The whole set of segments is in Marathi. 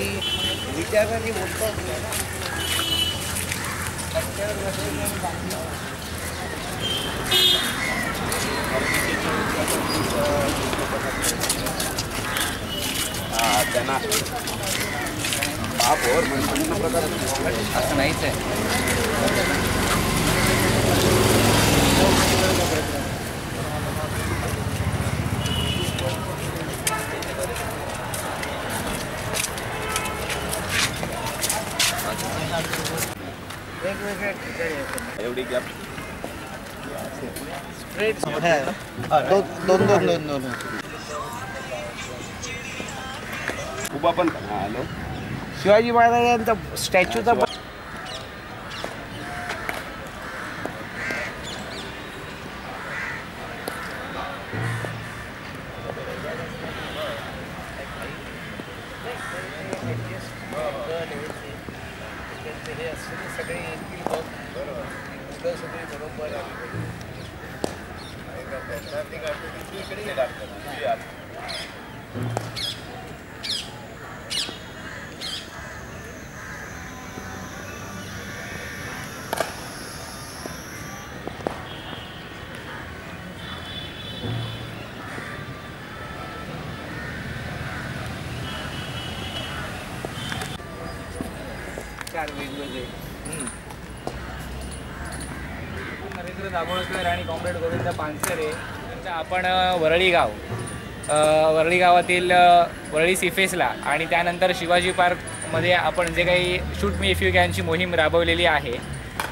की विचाराने बोलतात ना रस्त्यावर बसलेले त्यांना बापवर म्हणजे प्रकार असं नाहीच आहे. वेगवेगळ्या ठिकाणी एवढी गॅप स्ट्रेट दोन उभा पण हॅलो शिवाजी महाराजांचा स्टॅच्यूचा सगळे येतील बघ सगळे बरोबर चार वेगवेगळे नरेंद्र दाभोळकर आणि कॉम्रेड गोविंद पानसरे यांचा आपण वरळी गावातील वरळी सीफेसला आणि त्यानंतर शिवाजी पार्कमध्ये आपण जे काही शूट मी इफ यू कॅनची मोहीम राबवलेली आहे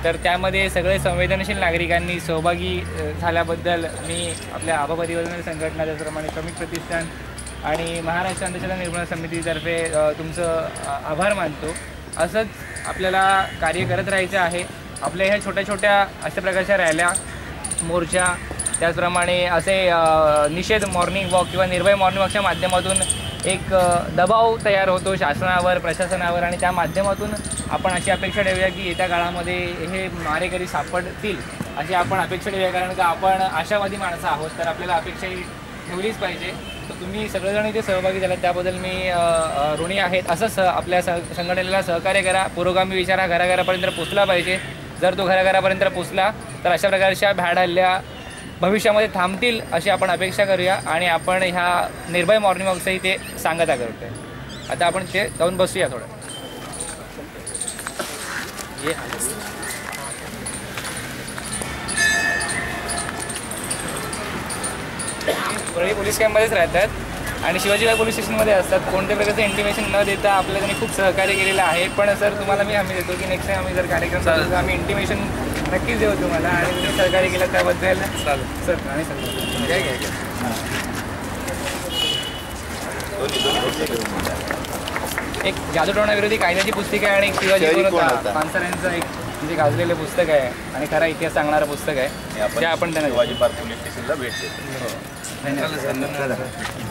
तर त्यामध्ये सगळे संवेदनशील नागरिकांनी सहभागी झाल्याबद्दल मी आपल्या आभा परिवर्तन संघटना त्याचप्रमाणे श्रमिक प्रतिष्ठान आणि महाराष्ट्र अंधश्रद्धा निर्मूलन समितीतर्फे तुमचं आभार मानतो. असंच आपल्याला कार्य करत राहायचं आहे. आपल्या ह्या छोट्या छोट्या अशा प्रकारच्या रॅल्या मोर्चा त्याचप्रमाणे असे निषेध मॉर्निंग वॉक किंवा निर्भय मॉर्निंग वॉकच्या माध्यमातून एक दबाव तयार होतो शासनावर प्रशासनावर आणि त्या माध्यमातून आपण अशी अपेक्षा ठेवूया की येत्या काळामध्ये हे मारेकरी सापडतील अशी आपण अपेक्षा ठेवूया. कारण का आपण आशावादी माणसं आहोत तर आपल्याला अपेक्षा ही ठेवलीच पाहिजे. तर तुम्ही सगळेजण इथे सहभागी झालात त्याबद्दल मी ऋणी आहेत. असंच आपल्या संघटनेला सहकार्य करा. पुरोगामी विचार हा घराघरापर्यंत पोचला पाहिजे. जर तो घराघरापर्यंत पोचला तर अशा प्रकारच्या भ्याड हल्ल्या भविष्यामध्ये थांबतील अशी आपण अपेक्षा करूया आणि आपण ह्या निर्भय मॉर्निंग वॉकचं इथे सांगता करतोय. आता आपण ते जाऊन बसूया थोडं. वरळी पोलीस कॅम्पमध्येच राहतात आणि शिवाजीबाई पोलीस स्टेशनमध्ये असतात. कोणत्या प्रकारचं इंटिमेशन न देता आपल्याला त्यांनी खूप सहकार्य केलेलं आहे. पण सर तुम्हाला मी हमी देतो की नेक्स्ट टाइम आम्ही जर कार्यक्रम चालू तर आम्ही इंटिमेशन नक्कीच देऊ तुम्हाला आणि तुम्ही सहकार्य केलं त्याबद्दल सर आणि एक जादूटोणाविरोधी कायद्याची पुस्तिका आहे आणि एक शिवाजी पानसरेंचं एक जे गाजलेलं पुस्तक आहे आणि खरा इतिहास सांगणारं पुस्तक आहे ते आपण त्यांना शिवाजी पार्क पोलीस स्टेशनला भेट देतो. धन्यवाद.